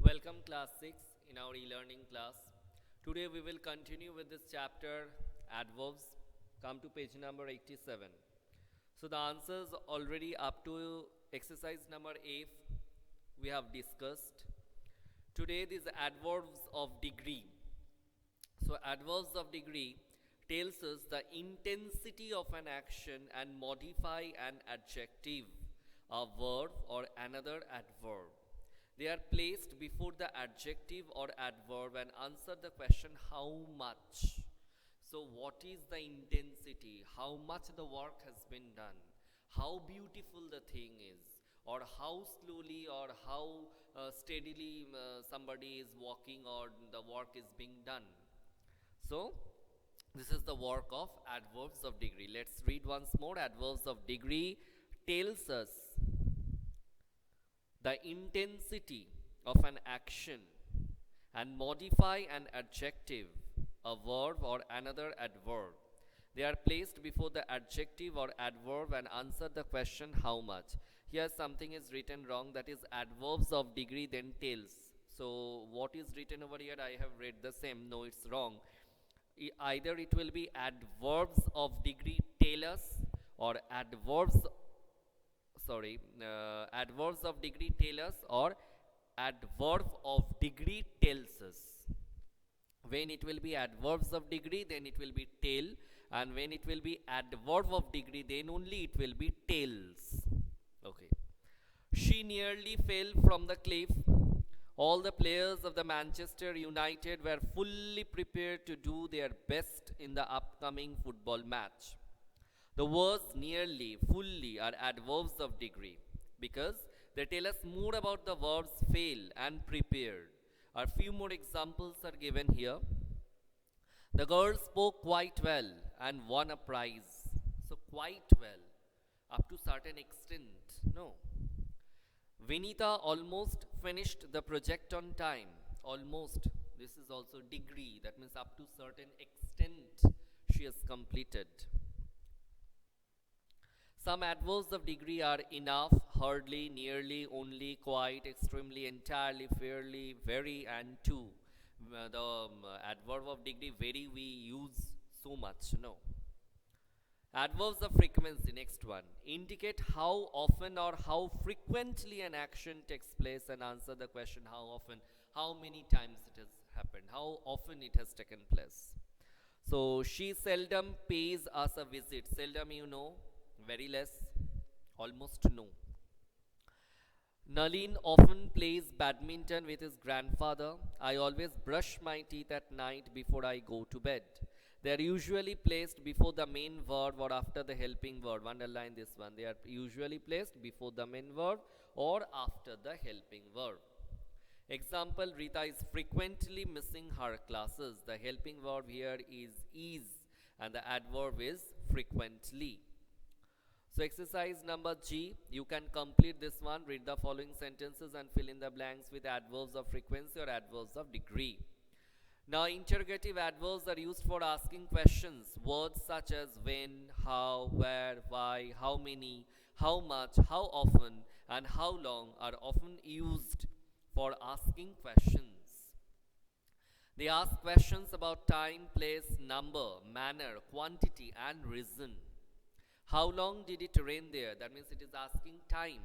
Welcome class 6 in our e-learning class. Today we will continue with this chapter adverbs. Come to page number 87. So the answers already up to exercise number 8 we have discussed. Today these adverbs of degree. So adverbs of degree tells us the intensity of an action and modify an adjective, a verb or another adverb. They are placed before the adjective or adverb and answer the question how much. So what is the intensity? How much the work has been done? How beautiful the thing is? Or how slowly or how steadily somebody is walking or the work is being done. So this is the work of adverbs of degree. Let's read once more. Adverbs of degree tells us the intensity of an action and modify an adjective, a verb or another adverb. They are placed before the adjective or adverb and answer the question how much. Here something is written wrong, that is adverbs of degree then tells. So what is written over here? I have read the same. No, it's wrong. Either it will be adverbs of degree tell us or adverbs of degree tell us or adverb of degree tells us. When it will be adverbs of degree, then it will be tell, and when it will be adverb of degree, then only it will be tells. Okay. She nearly fell from the cliff. All the players of the Manchester United were fully prepared to do their best in the upcoming football match. The words nearly, fully are adverbs of degree because they tell us more about the verbs fail and prepared. A few more examples are given here. The girl spoke quite well and won a prize. So quite well, up to certain extent. No. Vinita almost finished the project on time. Almost. This is also degree. That means up to certain extent she has completed. Some adverbs of degree are enough, hardly, nearly, only, quite, extremely, entirely, fairly, very, and to. The adverb of degree very we use so much. No. Adverbs of frequency, next one. Indicate how often or how frequently an action takes place and answer the question how often, how many times it has happened, how often it has taken place. So, she seldom pays us a visit. Seldom, you know, very less, almost no. Nalin often plays badminton with his grandfather. I always brush my teeth at night before I go to bed. They are usually placed before the main verb or after the helping verb. Underline this one. They are usually placed before the main verb or after the helping verb. Example, Rita is frequently missing her classes. The helping verb here is and the adverb is frequently. So exercise number G, you can complete this one. Read the following sentences and fill in the blanks with adverbs of frequency or adverbs of degree. Now interrogative adverbs are used for asking questions. Words such as when, how, where, why, how many, how much, how often and how long are often used for asking questions. They ask questions about time, place, number, manner, quantity and reason. How long did it rain there? That means it is asking time.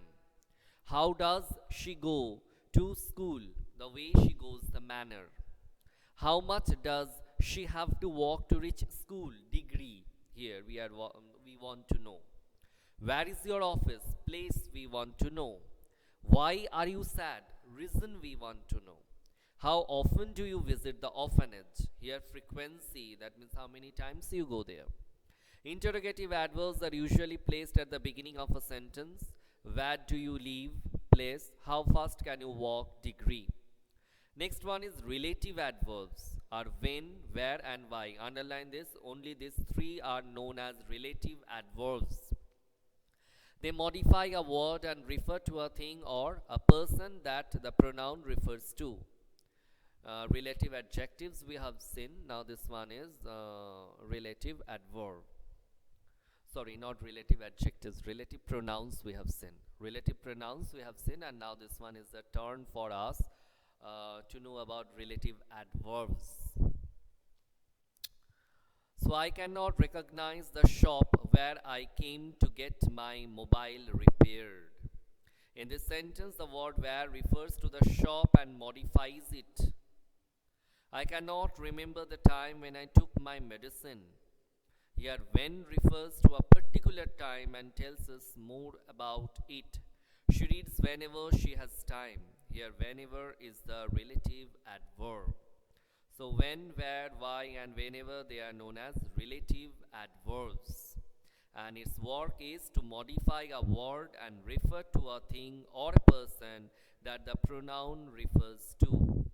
How does she go to school? The way she goes, the manner. How much does she have to walk to reach school? Degree. Here we want to know. Where is your office? Place we want to know. Why are you sad? Reason we want to know. How often do you visit the orphanage? Here frequency. That means how many times you go there. Interrogative adverbs are usually placed at the beginning of a sentence. Where do you live? Place. How fast can you walk? Degree. Next one is relative adverbs are when, where and why. Underline this. Only these three are known as relative adverbs. They modify a word and refer to a thing or a person that the pronoun refers to. Relative adjectives we have seen. Now this one is relative adverb. Sorry, not relative adjectives, relative pronouns we have seen. Relative pronouns we have seen, and now this one is a turn for us to know about relative adverbs. So I cannot recognize the shop where I came to get my mobile repaired. In this sentence, the word where refers to the shop and modifies it. I cannot remember the time when I took my medicine. Here, when refers to a particular time and tells us more about it. She reads whenever she has time. Here, whenever is the relative adverb. So, when, where, why, and whenever, they are known as relative adverbs. And its work is to modify a word and refer to a thing or a person that the pronoun refers to.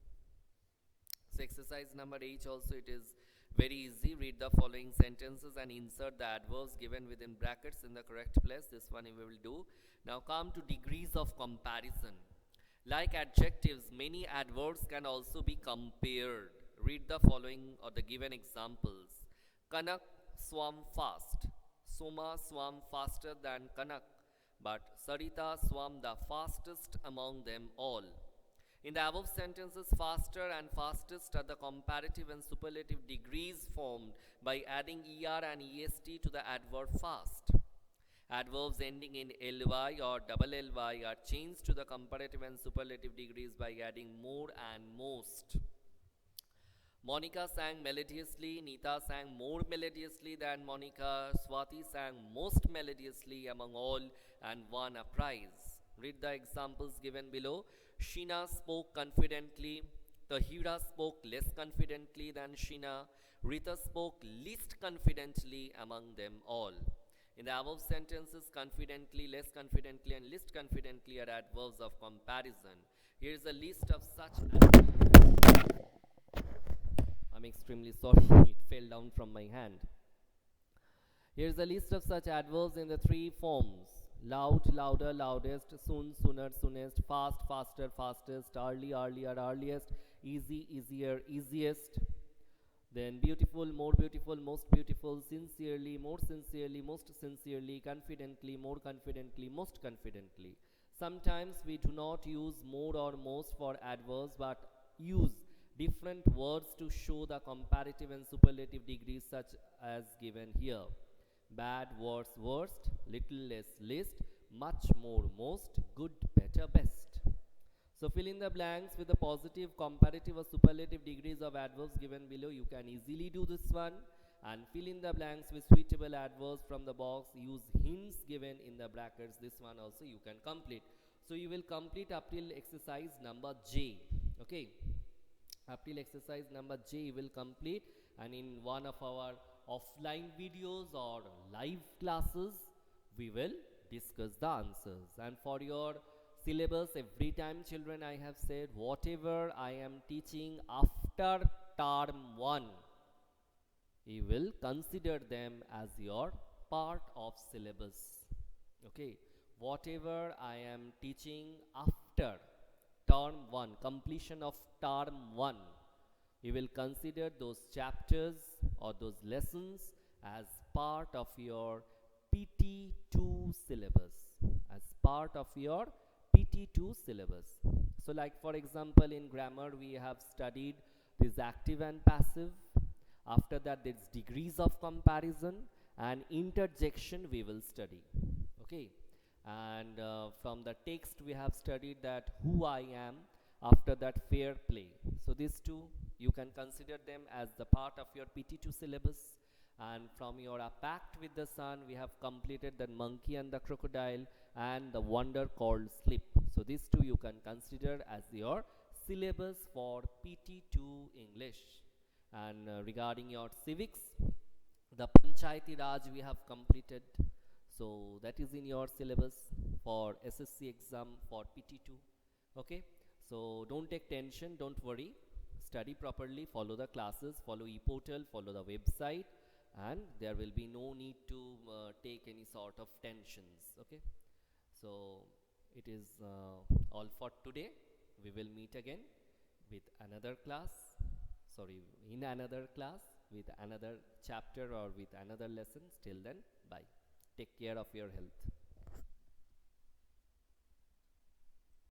So exercise number 8 also, it is very easy. Read the following sentences and insert the adverbs given within brackets in the correct place. This one we will do. Now come to degrees of comparison. Like adjectives, many adverbs can also be compared. Read the following or the given examples. Kanak swam fast. Soma swam faster than Kanak, but Sarita swam the fastest among them all. In the above sentences, faster and fastest are the comparative and superlative degrees formed by adding er and est to the adverb fast. Adverbs ending in ly or double ly are changed to the comparative and superlative degrees by adding more and most. Monica sang melodiously, Nita sang more melodiously than Monica, Swati sang most melodiously among all and won a prize. Read the examples given below. Sheena spoke confidently, Tahira spoke less confidently than Sheena, Rita spoke least confidently among them all. In the above sentences, confidently, less confidently, and least confidently are adverbs of comparison. Here is a list of such adverbs. I'm extremely sorry, it fell down from my hand. Here's a list of such adverbs in the three forms: loud, louder, loudest, soon, sooner, soonest, fast, faster, fastest, early, earlier, earliest, easy, easier, easiest. Then beautiful, more beautiful, most beautiful, sincerely, more sincerely, most sincerely, confidently, more confidently, most confidently. Sometimes we do not use more or most for adverbs but use different words to show the comparative and superlative degrees such as given here. Bad, worse, worst, little, less, least, much, more, most, good, better, best. So fill in the blanks with the positive, comparative or superlative degrees of adverbs given below. You can easily do this one. And fill in the blanks with suitable adverbs from the box. Use hints given in the brackets. This one also you can complete. So you will complete up till exercise number J. Okay. Up till exercise number J you will complete, and in one of our offline videos or live classes we will discuss the answers. And for your syllabus, every time children I have said whatever I am teaching after term 1, you will consider them as your part of syllabus. Okay, whatever I am teaching after term 1, completion of term 1, you will consider those chapters or those lessons as part of your PT2 syllabus, as part of your PT2 syllabus. So like for example in grammar we have studied this active and passive. After that there is degrees of comparison, and interjection we will study. Okay. And from the text we have studied that who I am, after that fair play. So these two you can consider them as the part of your PT2 syllabus. And from your A Pact with the Sun we have completed the monkey and the crocodile and the wonder called sleep. So these two you can consider as your syllabus for PT2 English. And regarding your civics, the Panchayati Raj we have completed. So that is in your syllabus for SSC exam for PT2. Okay, so don't take tension, don't worry, study properly, follow the classes, follow ePortal, follow the website, and there will be no need to take any sort of tensions. Okay, so it is all for today. We will meet again with another class, in another class with another chapter or with another lesson. Till then, bye. Take care of your health.